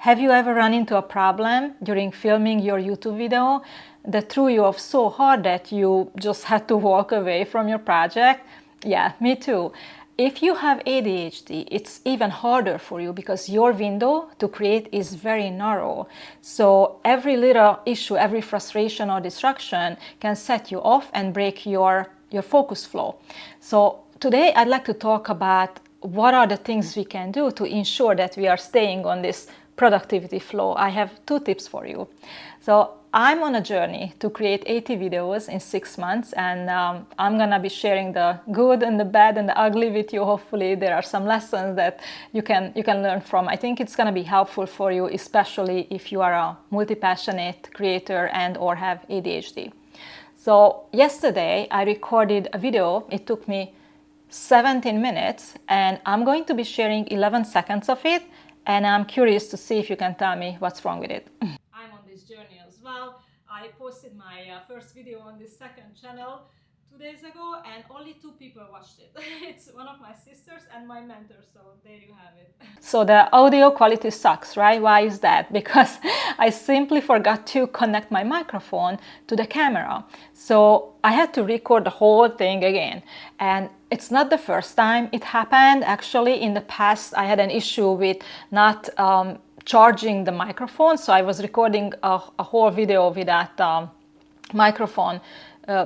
Have you ever run into a problem during filming your YouTube video that threw you off so hard that you just had to walk away from your project? Yeah, me too. If you have ADHD, it's even harder for you because your window to create is very narrow. So every little issue, every frustration or distraction can set you off and break your focus flow. So today I'd like to talk about what are the things we can do to ensure that we are staying on this productivity flow. I have 2 tips for you. So I'm on a journey to create 80 videos in 6 months, and I'm gonna be sharing the good and the bad and the ugly with you. Hopefully there are some lessons that you can learn from. I think it's gonna be helpful for you, especially if you are a multi-passionate creator and or have ADHD. So yesterday I recorded a video. It took me 17 minutes, and I'm going to be sharing 11 seconds of it, and I'm curious to see if you can tell me what's wrong with it. I'm on this journey as well. I posted my first video on this second channel 2 days ago, and only 2 people watched it. It's one of my sisters and my mentor, so there you have it. So the audio quality sucks, right? Why is that? Because I simply forgot to connect my microphone to the camera. So I had to record the whole thing again. And it's not the first time it happened. Actually, in the past, I had an issue with not charging the microphone. So I was recording a whole video without microphone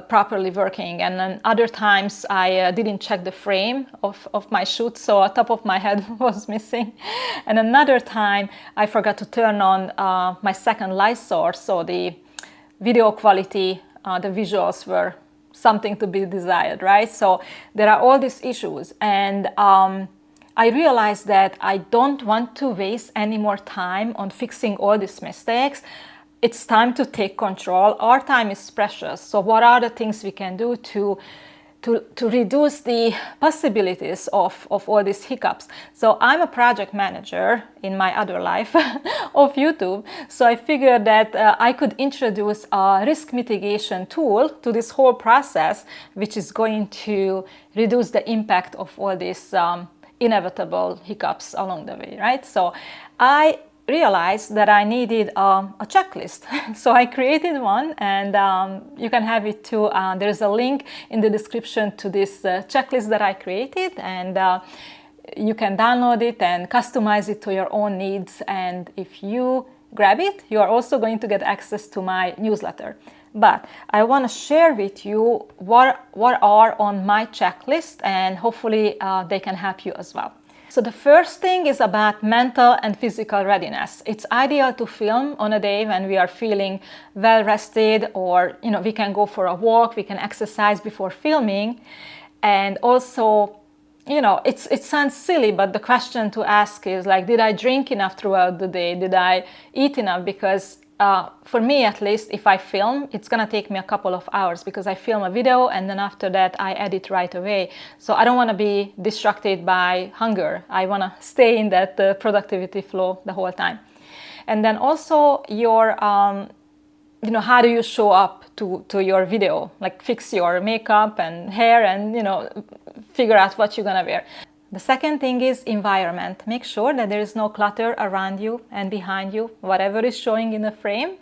properly working, and then other times I didn't check the frame of my shoot, so a top of my head was missing, and another time I forgot to turn on my second light source, so the video quality, the visuals were something to be desired, right? So there are all these issues, and I realized that I don't want to waste any more time on fixing all these mistakes. It's time to take control. Our time is precious. So what are the things we can do to reduce the possibilities of all these hiccups? So I'm a project manager in my other life of YouTube. So I figured that I could introduce a risk mitigation tool to this whole process, which is going to reduce the impact of all these inevitable hiccups along the way, right? So I realized that I needed a checklist. So I created one, and you can have it too. There's a link in the description to this checklist that I created, and you can download it and customize it to your own needs. And if you grab it, you are also going to get access to my newsletter. But I want to share with you what are on my checklist, and hopefully they can help you as well. So the first thing is about mental and physical readiness. It's ideal to film on a day when we are feeling well rested, or we can go for a walk, we can exercise before filming. And also, it sounds silly, but the question to ask is like, did I drink enough throughout the day? Did I eat enough? Because for me, at least, if I film, it's gonna take me a couple of hours because I film a video and then after that I edit right away. So I don't want to be distracted by hunger. I want to stay in that productivity flow the whole time. And then also your, how do you show up to your video? Like fix your makeup and hair and, figure out what you're gonna wear. The second thing is environment. Make sure that there is no clutter around you and behind you. Whatever is showing in the frame,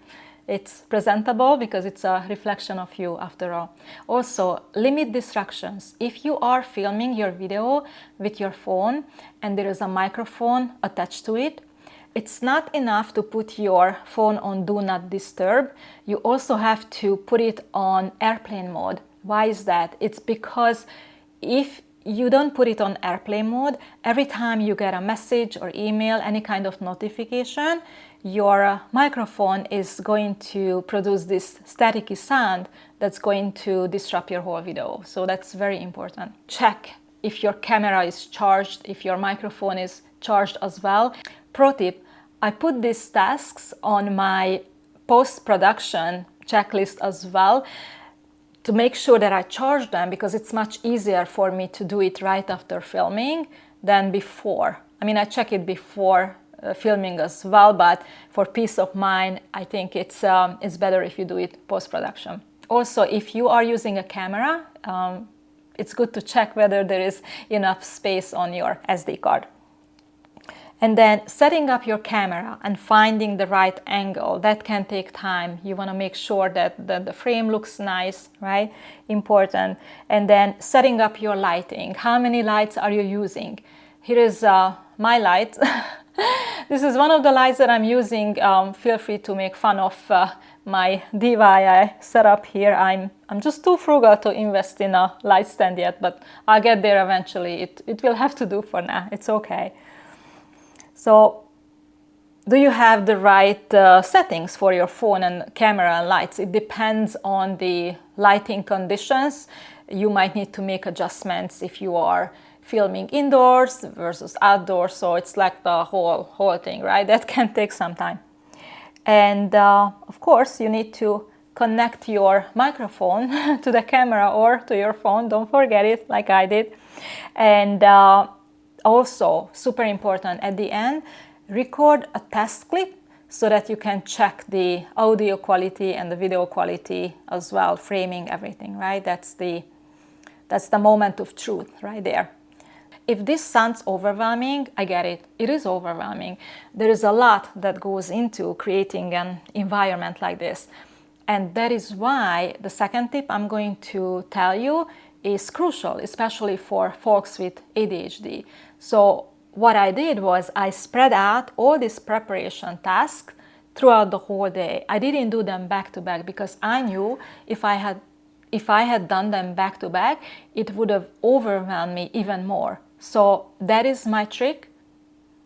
it's presentable because it's a reflection of you after all. Also, limit distractions. If you are filming your video with your phone and there is a microphone attached to it, it's not enough to put your phone on Do Not Disturb. You also have to put it on airplane mode. Why is that? It's because if you don't put it on airplane mode, every time you get a message or email, any kind of notification, your microphone is going to produce this staticky sound that's going to disrupt your whole video. So that's very important. Check if your camera is charged, if your microphone is charged as well. Pro tip, I put these tasks on my post-production checklist as well, to make sure that I charge them, because it's much easier for me to do it right after filming than before. I mean, I check it before filming as well, but for peace of mind, I think it's better if you do it post-production. Also, if you are using a camera, it's good to check whether there is enough space on your SD card. And then setting up your camera and finding the right angle, that can take time. You want to make sure that the frame looks nice, right? Important. And then setting up your lighting. How many lights are you using? Here is my light. This is one of the lights that I'm using. Feel free to make fun of my DIY I set up here. I'm just too frugal to invest in a light stand yet, but I'll get there eventually. It will have to do for now. It's okay. So, do you have the right settings for your phone and camera and lights? It depends on the lighting conditions. You might need to make adjustments if you are filming indoors versus outdoors. So it's like the whole thing, right? That can take some time. And of course, you need to connect your microphone to the camera or to your phone. Don't forget it, like I did. And also, super important, at the end, record a test clip so that you can check the audio quality and the video quality as well, framing everything, right? That's the moment of truth right there. If this sounds overwhelming, I get it. It is overwhelming. There is a lot that goes into creating an environment like this. And that is why the second tip I'm going to tell you is crucial, especially for folks with ADHD. So what I did was I spread out all these preparation tasks throughout the whole day. I didn't do them back to back because I knew if I had done them back to back, it would have overwhelmed me even more. So that is my trick.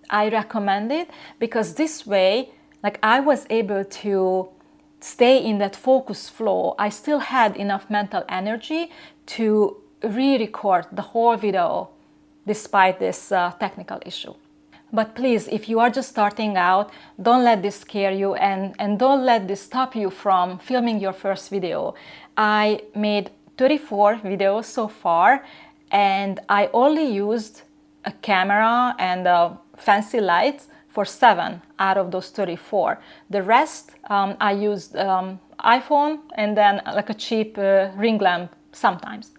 I recommend it because this way, like, I was able to stay in that focus flow. I still had enough mental energy to re-record the whole video despite this technical issue. But please, if you are just starting out, don't let this scare you and don't let this stop you from filming your first video. I made 34 videos so far, and I only used a camera and fancy lights for 7 out of those 34. The rest, I used iPhone and then like a cheap ring lamp sometimes.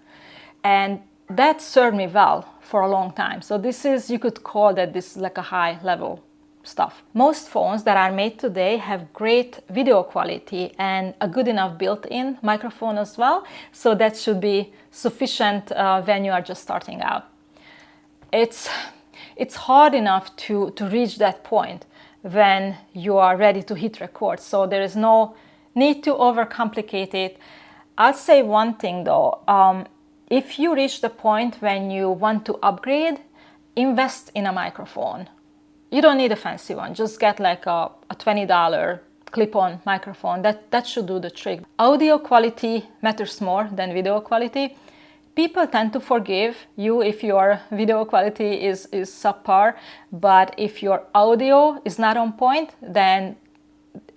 And that served me well for a long time. So this is, you could call that this like a high level stuff. Most phones that are made today have great video quality and a good enough built-in microphone as well. So that should be sufficient when you are just starting out. It's hard enough to reach that point when you are ready to hit record. So there is no need to overcomplicate it. I'll say one thing though. If you reach the point when you want to upgrade, invest in a microphone. You don't need a fancy one. Just get like a $20 clip-on microphone. That should do the trick. Audio quality matters more than video quality. People tend to forgive you if your video quality is subpar, but if your audio is not on point, then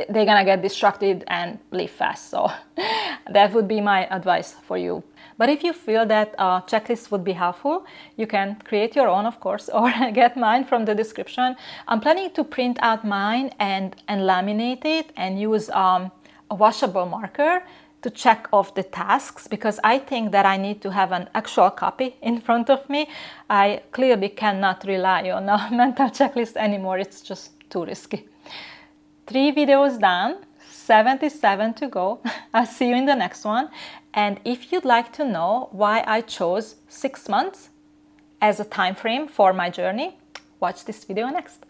they're gonna get distracted and leave fast. So that would be my advice for you. But if you feel that a checklist would be helpful, you can create your own, of course, or get mine from the description. I'm planning to print out mine and laminate it and use a washable marker to check off the tasks, because I think that I need to have an actual copy in front of me. I clearly cannot rely on a mental checklist anymore. It's just too risky. 3 videos done, 77 to go. I'll see you in the next one. And if you'd like to know why I chose 6 months as a time frame for my journey, watch this video next.